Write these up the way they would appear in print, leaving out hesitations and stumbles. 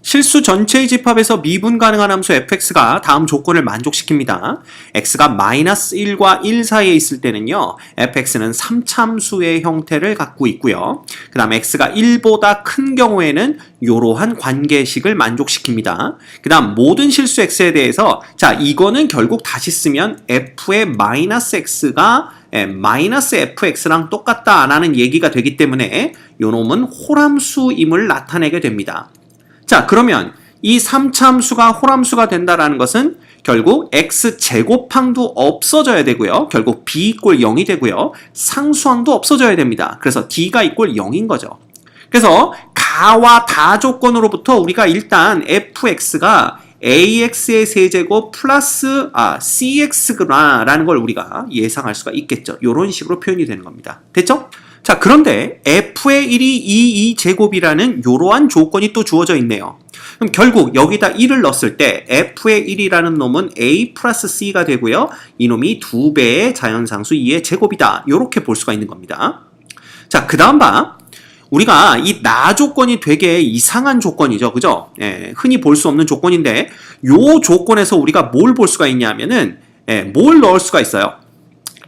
실수 전체의 집합에서 미분 가능한 함수 fx가 다음 조건을 만족시킵니다. x가 마이너스 1과 1 사이에 있을 때는요, fx는 3참수의 형태를 갖고 있고요. 그 다음 x가 1보다 큰 경우에는 이러한 관계식을 만족시킵니다. 그 다음 모든 실수 x에 대해서 자 이거는 결국 다시 쓰면 f의 마이너스 x가 마이너스 fx랑 똑같다 라는 얘기가 되기 때문에 요놈은 홀함수임을 나타내게 됩니다. 자, 그러면 이 3참수가 홀함수가 된다라는 것은 결국 x제곱항도 없어져야 되고요. 결국 b 이꼴 0이 되고요. 상수항도 없어져야 됩니다. 그래서 d가 이꼴 0인 거죠. 그래서 가와 다 조건으로부터 우리가 일단 fx가 ax의 세제곱 플러스 cx구나 라는 걸 우리가 예상할 수가 있겠죠. 이런 식으로 표현이 되는 겁니다. 됐죠? 자, 그런데 f의 1이 2제곱이라는 이러한 조건이 또 주어져 있네요. 그럼 결국 여기다 1을 넣었을 때 f의 1이라는 놈은 a 플러스 c가 되고요. 이놈이 2배의 자연상수 2의 제곱이다. 이렇게 볼 수가 있는 겁니다. 자, 그 다음 봐. 우리가 이 나 조건이 되게 이상한 조건이죠. 그죠? 흔히 볼 수 없는 조건인데 요 조건에서 우리가 뭘 볼 수가 있냐면은 뭘 넣을 수가 있어요.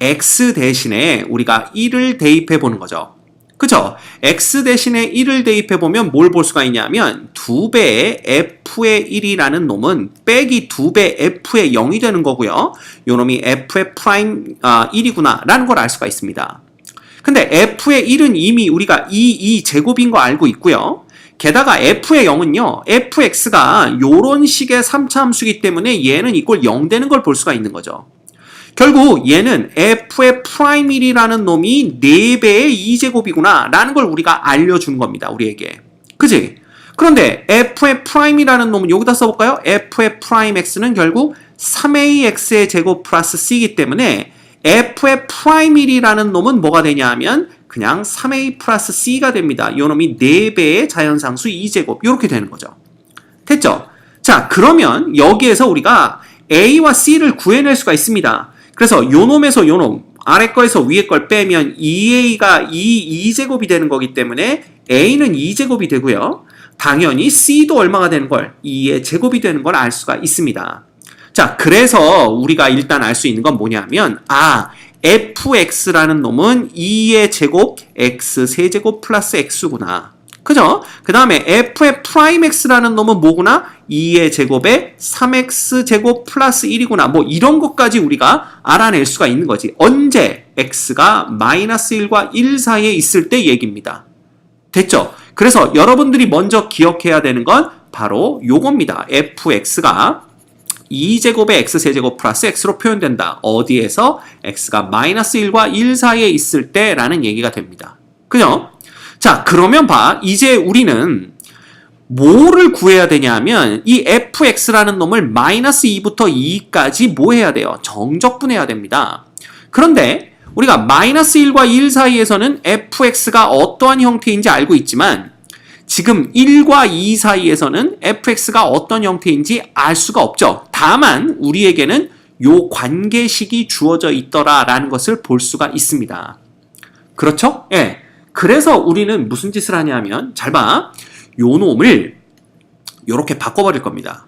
x 대신에 우리가 1을 대입해 보는 거죠. 그죠? x 대신에 1을 대입해 보면 뭘 볼 수가 있냐면 2배의 f의 1이라는 놈은 빼기 2배 f의 0이 되는 거고요. 요 놈이 f의 프라임 1이구나 라는 걸 알 수가 있습니다. 근데 f의 1은 이미 우리가 2제곱인 거 알고 있고요. 게다가 f의 0은요. fx가 요런 식의 3차 함수이기 때문에 얘는 이꼴 0 되는 걸 볼 수가 있는 거죠. 결국 얘는 f의 프라임 1이라는 놈이 4배의 2제곱이구나 라는 걸 우리가 알려주는 겁니다. 우리에게. 그지? 그런데 f의 프라임이라는 놈은 여기다 써볼까요? f의 프라임 x는 결국 3ax의 제곱 플러스 c이기 때문에 f의 프라임 1이라는 놈은 뭐가 되냐 하면 그냥 3a 플러스 c가 됩니다. 이 놈이 4배의 자연상수 2제곱 이렇게 되는 거죠. 됐죠? 자, 그러면 여기에서 우리가 a와 c를 구해낼 수가 있습니다. 그래서 요 놈에서 요 놈, 아래 거에서 위에 걸 빼면 2a가 2제곱이 되는 거기 때문에 a는 2제곱이 되고요. 당연히 c도 얼마가 되는 걸? 2의 제곱이 되는 걸 알 수가 있습니다. 자, 그래서 우리가 일단 알 수 있는 건 뭐냐면 fx라는 놈은 2의 제곱 x 세제곱 플러스 x구나. 그죠? 그 다음에 f의 프라임 x라는 놈은 뭐구나? 2의 제곱에 3x 제곱 플러스 1이구나. 뭐 이런 것까지 우리가 알아낼 수가 있는 거지. 언제? x가 마이너스 1과 1 사이에 있을 때 얘기입니다. 됐죠? 그래서 여러분들이 먼저 기억해야 되는 건 바로 요겁니다. fx가 2제곱의 x세제곱 플러스 x로 표현된다. 어디에서? x가 마이너스 1과 1 사이에 있을 때 라는 얘기가 됩니다. 그죠? 자, 그러면 봐. 이제 우리는 뭐를 구해야 되냐면 이 fx라는 놈을 마이너스 2부터 2까지 뭐 해야 돼요? 정적분해야 됩니다. 그런데 우리가 마이너스 1과 1 사이에서는 fx가 어떠한 형태인지 알고 있지만 지금 1과 2 사이에서는 fx가 어떤 형태인지 알 수가 없죠. 다만 우리에게는 요 관계식이 주어져 있더라라는 것을 볼 수가 있습니다. 그렇죠? 예. 그래서 우리는 무슨 짓을 하냐면 잘 봐. 요 놈을 요렇게 바꿔버릴 겁니다.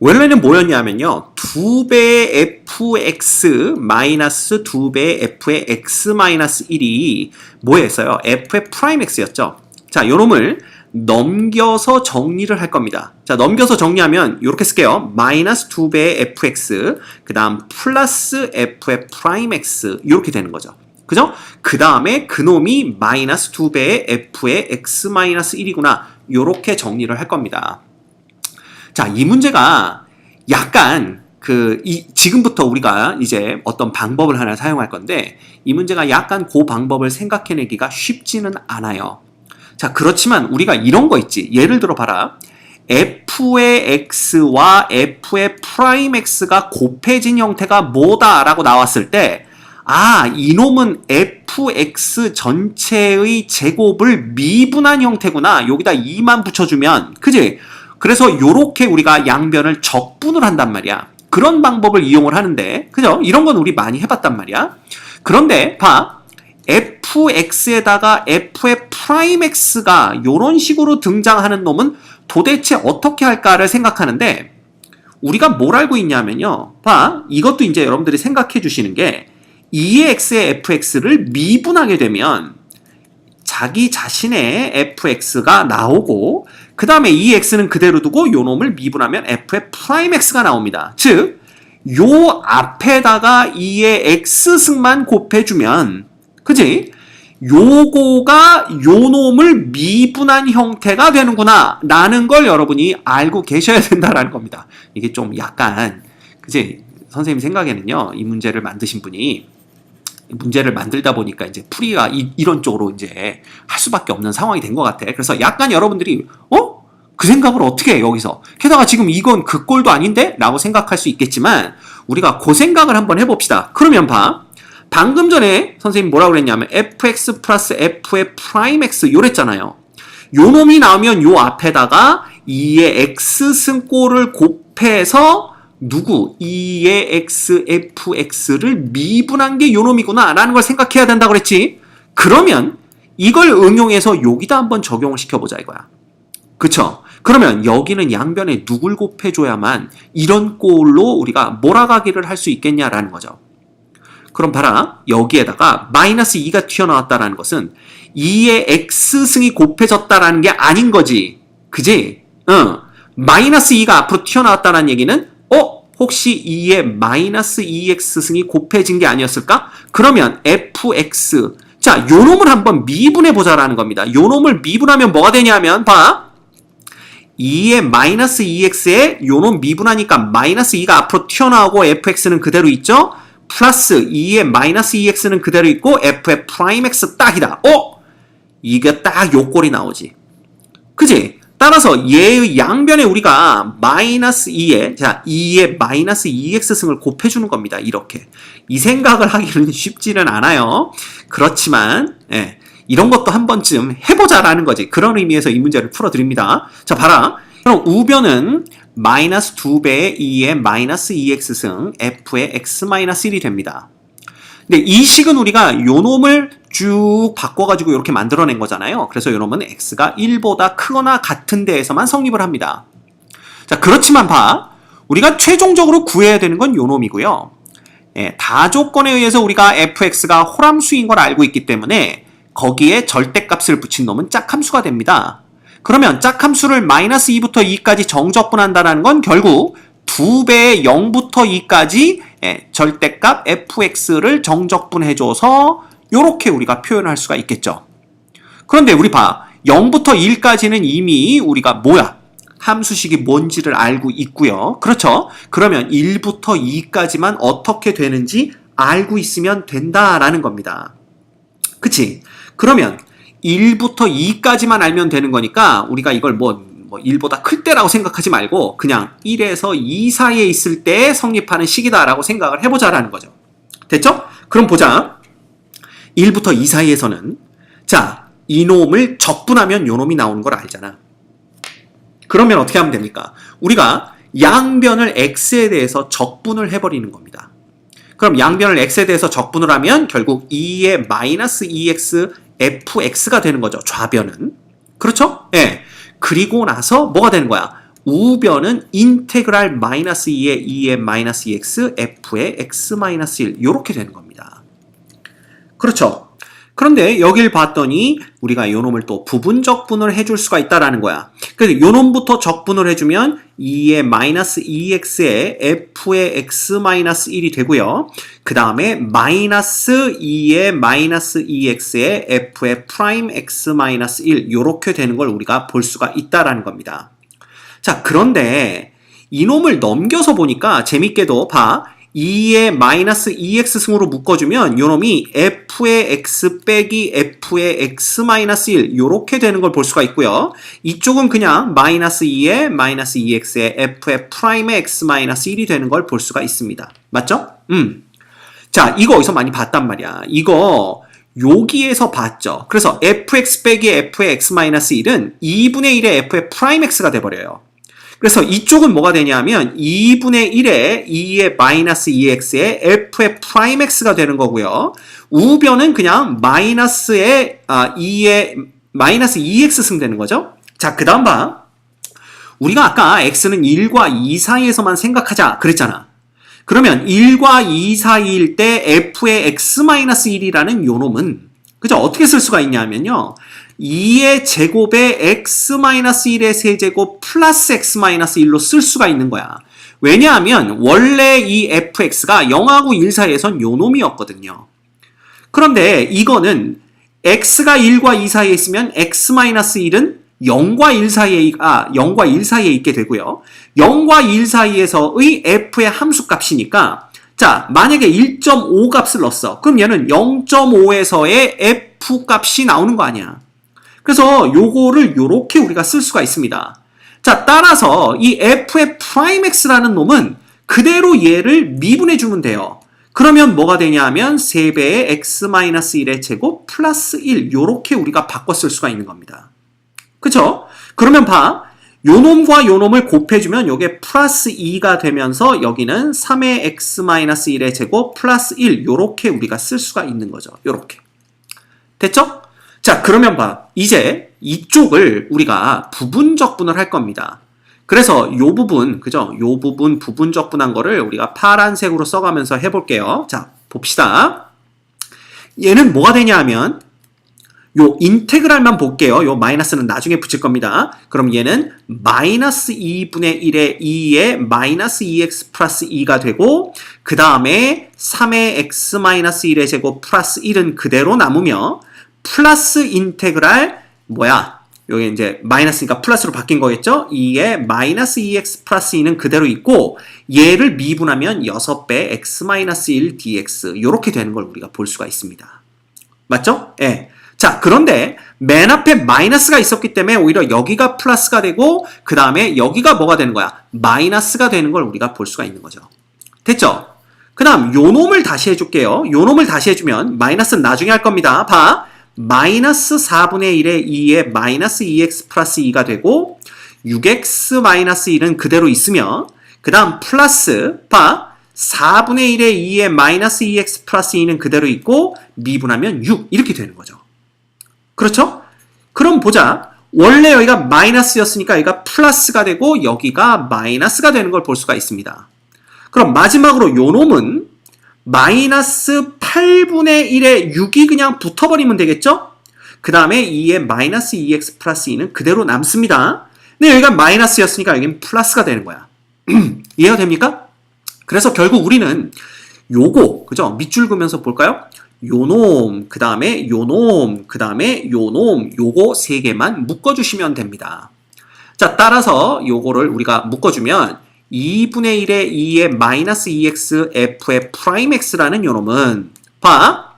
원래는 뭐였냐면요. 2배의 fx 마이너스 2배의 f의 x 마이너스 1이 뭐였어요? f의 프라임 x였죠. 자, 요 놈을 넘겨서 정리를 할 겁니다. 자, 넘겨서 정리하면 이렇게 쓸게요. 마이너스 2배의 fx 그 다음 플러스 f의 프라임 x 이렇게 되는 거죠. 그죠? 그 다음에 그놈이 마이너스 2배의 f의 x 마이너스 1이구나. 이렇게 정리를 할 겁니다. 자, 이 문제가 약간 지금부터 우리가 이제 어떤 방법을 하나 사용할 건데 이 문제가 약간 그 방법을 생각해내기가 쉽지는 않아요. 자, 그렇지만 우리가 이런 거 있지. 예를 들어 봐라. f의 x와 f의 프라임 x가 곱해진 형태가 뭐다라고 나왔을 때 이놈은 fx 전체의 제곱을 미분한 형태구나. 여기다 2만 붙여주면 그지? 그래서 요렇게 우리가 양변을 적분을 한단 말이야. 그런 방법을 이용을 하는데 그죠? 이런 건 우리 많이 해봤단 말이야. 그런데 봐. fx에다가 f의 프라임 x가 이런 식으로 등장하는 놈은 도대체 어떻게 할까를 생각하는데 우리가 뭘 알고 있냐면요. 봐, 이것도 이제 여러분들이 생각해 주시는 게 2의 x의 fx를 미분하게 되면 자기 자신의 fx가 나오고 그 다음에 이 x는 그대로 두고 요 놈을 미분하면 f의 프라임 x가 나옵니다. 즉, 요 앞에다가 2의 x승만 곱해주면 그지? 요거가 요 놈을 미분한 형태가 되는구나 라는 걸 여러분이 알고 계셔야 된다라는 겁니다. 이게 좀 약간 그지? 선생님 생각에는요, 이 문제를 만드신 분이 문제를 만들다 보니까 이제 풀이가 이런 쪽으로 이제 할 수밖에 없는 상황이 된 것 같아. 그래서 약간 여러분들이 그 생각을 어떻게 해 여기서? 게다가 지금 이건 그 꼴도 아닌데? 라고 생각할 수 있겠지만 우리가 그 생각을 한번 해봅시다. 그러면 봐. 방금 전에 선생님 뭐라고 그랬냐면 fx 플러스 f의 프라임 x 요랬잖아요. 요 놈이 나오면 요 앞에다가 2의 x승꼴을 곱해서 누구? 2의 x fx를 미분한 게 요 놈이구나 라는 걸 생각해야 된다고 그랬지. 그러면 이걸 응용해서 여기다 한번 적용을 시켜보자 이거야. 그쵸? 그러면 여기는 양변에 누굴 곱해줘야만 이런 꼴로 우리가 몰아가기를 할 수 있겠냐라는 거죠. 그럼 봐라. 여기에다가 마이너스 2가 튀어나왔다라는 것은 2의 x승이 곱해졌다라는 게 아닌 거지. 그지? 마이너스 2가 앞으로 튀어나왔다는 얘기는 혹시 2의 마이너스 2x승이 곱해진 게 아니었을까? 그러면 fx 자, 요 놈을 한번 미분해보자라는 겁니다. 요 놈을 미분하면 뭐가 되냐면 봐. 2의 마이너스 2x에 요 놈 미분하니까 마이너스 2가 앞으로 튀어나오고 fx는 그대로 있죠? 플러스 2의 마이너스 2x는 그대로 있고 f의 프라임 x 딱이다. 이게 딱 요 꼴이 나오지. 그지? 따라서 얘의 양변에 우리가 마이너스 2의 마이너스 2x승을 곱해주는 겁니다. 이렇게. 이 생각을 하기는 쉽지는 않아요. 그렇지만 이런 것도 한 번쯤 해보자라는 거지. 그런 의미에서 이 문제를 풀어드립니다. 자, 봐라. 그럼 우변은 마이너스 2배의 2의 마이너스 2x승 f의 x-1이 됩니다. 근데 이 식은 우리가 요 놈을 쭉 바꿔가지고 이렇게 만들어낸 거잖아요. 그래서 요 놈은 x가 1보다 크거나 같은 데에서만 성립을 합니다. 자, 그렇지만 봐. 우리가 최종적으로 구해야 되는 건 요 놈이고요. 다조건에 의해서 우리가 fx가 홀함수인 걸 알고 있기 때문에 거기에 절대값을 붙인 놈은 짝함수가 됩니다. 그러면 짝함수를 마이너스 2부터 2까지 정적분한다는 건 결국 2배의 0부터 2까지 절대값 fx를 정적분해줘서 이렇게 우리가 표현할 수가 있겠죠. 그런데 우리 봐. 0부터 1까지는 이미 우리가 뭐야? 함수식이 뭔지를 알고 있고요. 그렇죠? 그러면 1부터 2까지만 어떻게 되는지 알고 있으면 된다라는 겁니다. 그치? 그러면 1부터 2까지만 알면 되는 거니까 우리가 이걸 뭐 1보다 클 때라고 생각하지 말고 그냥 1에서 2 사이에 있을 때 성립하는 식이다라고 생각을 해보자라는 거죠. 됐죠? 그럼 보자. 1부터 2 사이에서는 자, 이놈을 적분하면 요놈이 나오는 걸 알잖아. 그러면 어떻게 하면 됩니까? 우리가 양변을 x에 대해서 적분을 해버리는 겁니다. 그럼 양변을 x에 대해서 적분을 하면 결국 2의 마이너스 2x fx가 되는 거죠. 좌변은. 그렇죠? 그리고 나서 뭐가 되는 거야? 우변은 인테그랄 마이너스 2의 마이너스 2x f의 x-1 이렇게 되는 겁니다. 그렇죠? 그런데 여길 봤더니 우리가 요 놈을 또 부분 적분을 해줄 수가 있다라는 거야. 그래서 요 놈부터 적분을 해주면 2의 마이너스 2x의 f의 x-1이 되고요. 그 다음에 마이너스 2의 마이너스 2x의 f의 프라임 x-1 요렇게 되는 걸 우리가 볼 수가 있다라는 겁니다. 자, 그런데 이놈을 넘겨서 보니까 재밌게도 봐. 2의 마이너스 2x승으로 묶어주면 요놈이 f의 x 빼기 f의 x-1 요렇게 되는 걸 볼 수가 있고요. 이쪽은 그냥 마이너스 2의 마이너스 2x의 f의 프라임의 x-1이 되는 걸 볼 수가 있습니다. 맞죠? 자, 이거 어디서 많이 봤단 말이야. 이거 여기에서 봤죠. 그래서 fx 빼기 f의 x-1은 2분의 1의 f의 프라임 x가 돼버려요. 그래서 이쪽은 뭐가 되냐면 2분의 1의 2의 마이너스 2x의 f의 프라임 x가 되는 거고요. 우변은 그냥 마이너스의 2의 마이너스 2x승 되는 거죠. 자, 그 다음 봐. 우리가 아까 x는 1과 2 사이에서만 생각하자 그랬잖아. 그러면 1과 2 사이일 때 f의 x-1이라는 요놈은 그죠? 어떻게 쓸 수가 있냐면요. 2의 제곱에 x-1의 세제곱 플러스 x-1로 쓸 수가 있는 거야. 왜냐하면 원래 이 fx가 0하고 1 사이에선 요놈이었거든요. 그런데 이거는 x가 1과 2 사이에 있으면 x-1은 0과 1 사이에 있게 되고요. 0과 1 사이에서의 f의 함수 값이니까 자, 만약에 1.5 값을 넣었어. 그럼 얘는 0.5에서의 f 값이 나오는 거 아니야. 그래서 요거를 요렇게 우리가 쓸 수가 있습니다. 자, 따라서 이 f의 프라임 x라는 놈은 그대로 얘를 미분해 주면 돼요. 그러면 뭐가 되냐 하면 3배의 x-1의 제곱 플러스 1 요렇게 우리가 바꿔 쓸 수가 있는 겁니다. 그쵸? 그러면 봐. 요놈과 요놈을 곱해주면 요게 플러스 2가 되면서 여기는 3의 x-1의 제곱 플러스 1 요렇게 우리가 쓸 수가 있는 거죠. 요렇게. 됐죠? 자, 그러면 봐. 이제 이쪽을 우리가 부분적분을 할 겁니다. 그래서 요 부분, 그죠? 요 부분 부분적분한 거를 우리가 파란색으로 써가면서 해볼게요. 자, 봅시다. 얘는 뭐가 되냐 하면 요 인테그랄만 볼게요. 요 마이너스는 나중에 붙일 겁니다. 그럼 얘는 마이너스 2분의 1의 2의 마이너스 2x 플러스 2가 되고 그 다음에 3의 x-1의 제곱 플러스 1은 그대로 남으며 플러스 인테그랄 뭐야? 여기 이제 마이너스니까 플러스로 바뀐 거겠죠? 2의 마이너스 2x 플러스 2는 그대로 있고 얘를 미분하면 6배 x-1 dx 이렇게 되는 걸 우리가 볼 수가 있습니다. 맞죠? 예. 네. 자, 그런데 맨 앞에 마이너스가 있었기 때문에 오히려 여기가 플러스가 되고 그 다음에 여기가 뭐가 되는 거야? 마이너스가 되는 걸 우리가 볼 수가 있는 거죠. 됐죠? 그 다음 요 놈을 다시 해줄게요. 요 놈을 다시 해주면 마이너스는 나중에 할 겁니다. 봐. 마이너스 4분의 1의 2의 마이너스 2x 플러스 2가 되고 6x 마이너스 1은 그대로 있으며 그 다음 플러스 봐. 4분의 1의 2의 마이너스 2x 플러스 2는 그대로 있고 미분하면 6 이렇게 되는 거죠. 그렇죠? 그럼 보자. 원래 여기가 마이너스였으니까 여기가 플러스가 되고 여기가 마이너스가 되는 걸 볼 수가 있습니다. 그럼 마지막으로 요 놈은 마이너스 8분의 1에 6이 그냥 붙어버리면 되겠죠? 그 다음에 2의 마이너스 2x 플러스 2는 그대로 남습니다. 근데 여기가 마이너스였으니까 여기는 플러스가 되는 거야. 이해가 됩니까? 그래서 결국 우리는 요거, 그죠? 밑줄 그으면서 볼까요? 요놈, 그 다음에 요놈, 그 다음에 요놈, 요거 3개만 묶어주시면 됩니다. 자, 따라서 요거를 우리가 묶어주면 2분의 1의 2의 마이너스 2x f의 프라임 x라는 요놈은 봐.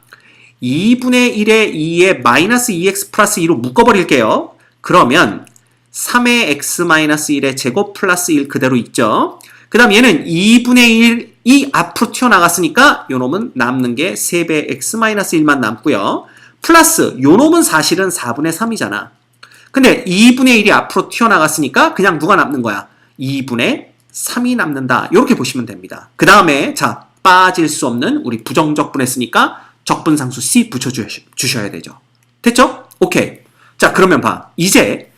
2분의 1의 2의 마이너스 2x 플러스 2로 묶어버릴게요. 그러면 3의 x-1의 제곱 플러스 1 그대로 있죠. 그 다음 얘는 2분의 1이 앞으로 튀어나갔으니까 요놈은 남는 게 3배 x-1만 남고요. 플러스 요놈은 사실은 4분의 3이잖아. 근데 2분의 1이 앞으로 튀어나갔으니까 그냥 누가 남는 거야? 2분의 3이 남는다. 이렇게 보시면 됩니다. 그 다음에 자 빠질 수 없는 우리 부정적분했으니까 적분상수 C 붙여주셔야 되죠. 됐죠? 오케이. 자 그러면 봐. 이제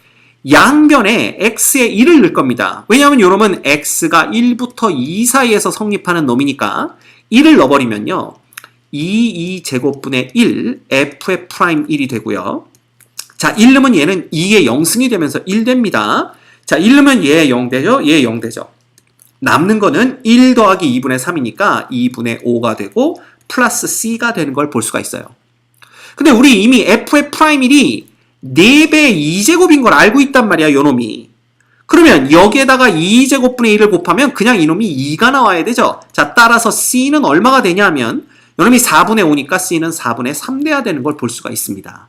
양변에 x에 1을 넣을 겁니다. 왜냐하면 요놈은 x가 1부터 2 사이에서 성립하는 놈이니까 1을 넣어버리면요. 2제곱분의 1 f의 프라임 1이 되고요. 자 1 넣으면 얘는 2의 0승이 되면서 1 됩니다. 자 1 넣으면 얘 0 되죠? 얘 0 되죠. 남는 거는 1 더하기 2분의 3이니까 2분의 5가 되고 플러스 c가 되는 걸 볼 수가 있어요. 근데 우리 이미 f의 프라임 1이 4배 2제곱인 걸 알고 있단 말이야, 요놈이. 그러면 여기에다가 2제곱분의 1을 곱하면 그냥 이놈이 2가 나와야 되죠. 자, 따라서 C는 얼마가 되냐 하면 요놈이 4분의 5니까 C는 4분의 3 돼야 되는 걸 볼 수가 있습니다.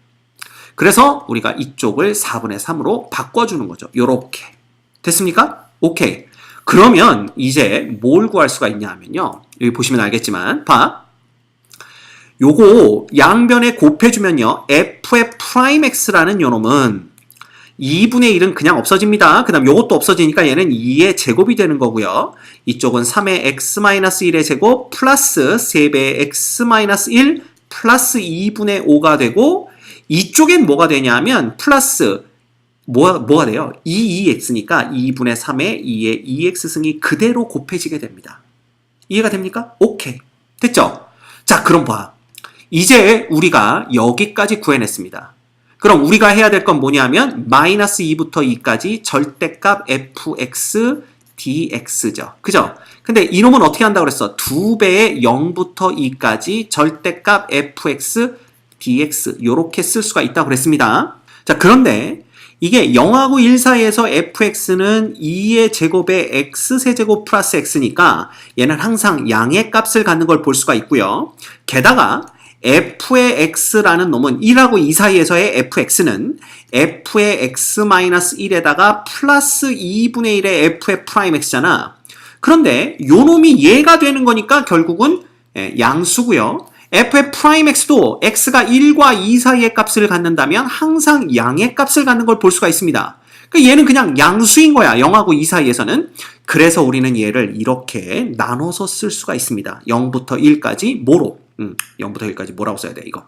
그래서 우리가 이쪽을 4분의 3으로 바꿔주는 거죠. 요렇게. 됐습니까? 오케이. 그러면 이제 뭘 구할 수가 있냐 하면요. 여기 보시면 알겠지만, 봐. 요거 양변에 곱해주면요. f의 프라임 x라는 요놈은 2분의 1은 그냥 없어집니다. 그 다음 요것도 없어지니까 얘는 2의 제곱이 되는 거고요. 이쪽은 3의 x-1의 제곱 플러스 3배의 x-1 플러스 2분의 5가 되고 이쪽엔 뭐가 되냐 하면 플러스 뭐가 돼요? 2x니까 2분의 3에 2의 2x승이 그대로 곱해지게 됩니다. 이해가 됩니까? 오케이. 됐죠? 자, 그럼 봐. 이제 우리가 여기까지 구해냈습니다. 그럼 우리가 해야 될 건 뭐냐면 마이너스 2부터 2까지 절대값 fx dx죠. 그죠? 근데 이놈은 어떻게 한다고 그랬어? 2배의 0부터 2까지 절대값 fx dx 요렇게 쓸 수가 있다고 그랬습니다. 자, 그런데 이게 0하고 1 사이에서 fx는 2의 제곱에 x세제곱 플러스 x니까 얘는 항상 양의 값을 갖는 걸 볼 수가 있고요. 게다가 f의 x라는 놈은 1하고 2 사이에서의 fx는 f의 x-1에다가 플러스 2분의 1의 f의 프라임 x잖아. 그런데 요 놈이 얘가 되는 거니까 결국은 양수고요. f의 프라임 x도 x가 1과 2 사이의 값을 갖는다면 항상 양의 값을 갖는 걸 볼 수가 있습니다. 그러니까 얘는 그냥 양수인 거야. 0하고 2 사이에서는. 그래서 우리는 얘를 이렇게 나눠서 쓸 수가 있습니다. 0부터 1까지 뭐로? 0부터 1까지 뭐라고 써야 돼? 이거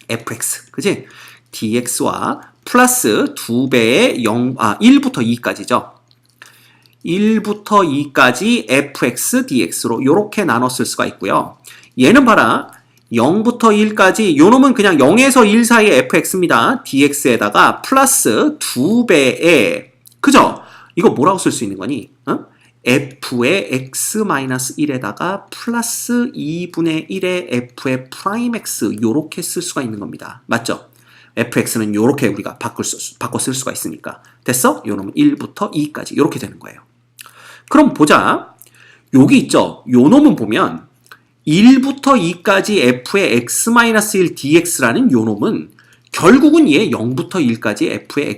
fx, 그지? dx와 플러스 2배의 1부터 2까지죠. 1부터 2까지 fx dx로 이렇게 나눠 쓸 수가 있고요. 얘는 봐라. 0부터 1까지 요놈은 그냥 0에서 1 사이의 fx입니다. dx에다가 플러스 2배의 그죠? 이거 뭐라고 쓸 수 있는 거니? f의 x-1에다가 플러스 2분의 1의 f의 프라임 x 요렇게 쓸 수가 있는 겁니다. 맞죠? fx는 요렇게 우리가 바꿔 쓸 수가 있으니까. 됐어? 요놈은 1부터 2까지 요렇게 되는 거예요. 그럼 보자. 여기 있죠? 요놈은 보면 1부터 2까지 f의 x-1 dx라는 요놈은 결국은 얘 0부터 1까지 f의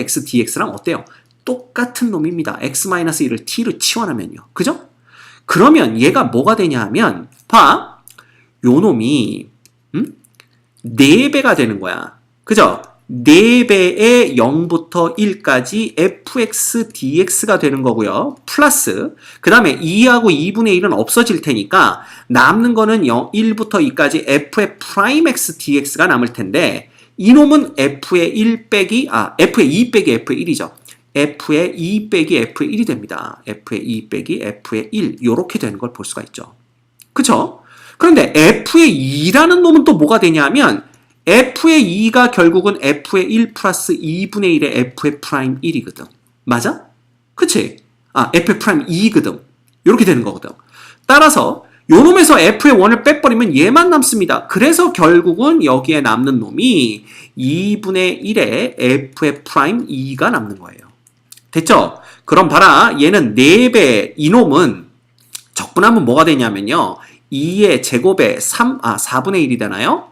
x dx랑 어때요? 똑같은 놈입니다. x-1을 t로 치환하면요. 그죠? 그러면 얘가 뭐가 되냐 하면 봐. 요 놈이 4배가 되는 거야. 그죠? 4배의 0부터 1까지 fx dx가 되는 거고요. 플러스 그 다음에 2하고 2분의 1은 없어질 테니까 남는 거는 1부터 2까지 f의 프라임 x dx가 남을 텐데 이놈은 f의 1 빼기 f의 2 빼기 f의 1이죠. f의 2 빼기 f의 1이 됩니다. f의 2 빼기 f의 1 요렇게 되는 걸 볼 수가 있죠. 그쵸? 그런데 f의 2라는 놈은 또 뭐가 되냐면 f의 2가 결국은 f의 1 플러스 2분의 1의 f의 프라임 1이거든. 맞아? 그치? f의 프라임 2거든. 이렇게 되는 거거든. 따라서 요 놈에서 f의 1을 빼버리면 얘만 남습니다. 그래서 결국은 여기에 남는 놈이 2분의 1의 f의 프라임 2가 남는 거예요. 됐죠? 그럼 봐라. 얘는 4배, 이놈은 적분하면 뭐가 되냐면요. 2의 제곱에 4분의 1이 되나요?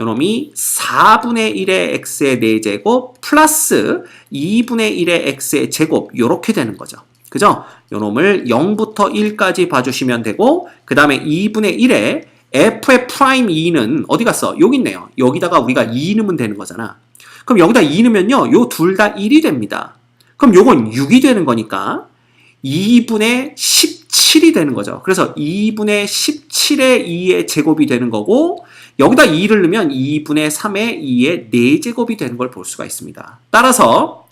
요놈이 4분의 1의 x의 4제곱 플러스 2분의 1의 x의 제곱 요렇게 되는 거죠. 그죠? 요놈을 0부터 1까지 봐주시면 되고 그 다음에 2분의 1의 f의 프라임 2는 어디 갔어? 여기 있네요. 여기다가 우리가 2 넣으면 되는 거잖아. 그럼 여기다 2 넣으면요. 요 둘 다 1이 됩니다. 그럼 요건 6이 되는 거니까 2분의 17이 되는 거죠. 그래서 2분의 17의 2의 제곱이 되는 거고 여기다 2를 넣으면 2분의 3의 2의 4제곱이 되는 걸 볼 수가 있습니다. 따라서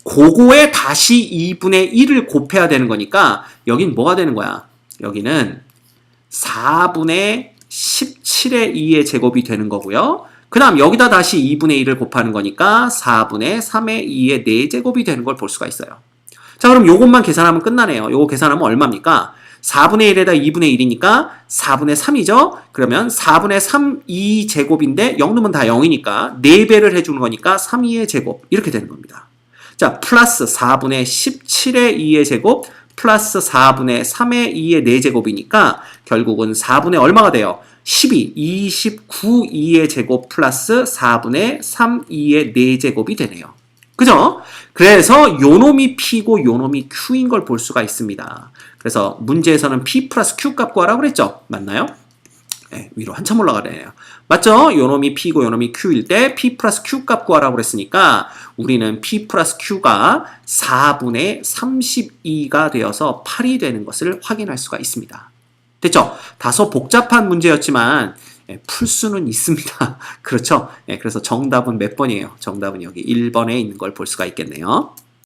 그거에 다시 2분의 1을 곱해야 되는 거니까 여긴 뭐가 되는 거야? 여기는 4분의 17의 2의 제곱이 되는 거고요. 그 다음 여기다 다시 2분의 1을 곱하는 거니까 4분의 3의 2의 4제곱이 되는 걸 볼 수가 있어요. 자, 그럼 요것만 계산하면 끝나네요. 요거 계산하면 얼마입니까? 4분의 1에다 2분의 1이니까 4분의 3이죠? 그러면 4분의 3 2제곱인데 0 넣으면 다 0이니까 4배를 해주는 거니까 3, 2의 제곱 이렇게 되는 겁니다. 자, 플러스 4분의 17의 2의 제곱 플러스 4분의 3의 2의 4제곱이니까 결국은 4분의 얼마가 돼요? 12, 29, 2의 제곱 플러스 4분의 3, 2의 4제곱이 되네요. 그죠? 그래서 요놈이 P고 요놈이 Q인 걸 볼 수가 있습니다. 그래서 문제에서는 P 플러스 Q 값 구하라고 그랬죠? 맞나요? 네, 위로 한참 올라가네요. 맞죠? 요놈이 P고 요놈이 Q일 때 P 플러스 Q 값 구하라고 그랬으니까 우리는 P 플러스 Q가 4분의 32가 되어서 8이 되는 것을 확인할 수가 있습니다. 됐죠? 다소 복잡한 문제였지만 풀 수는 있습니다. 그렇죠? 그래서 정답은 몇 번이에요? 정답은 여기 1번에 있는 걸 볼 수가 있겠네요.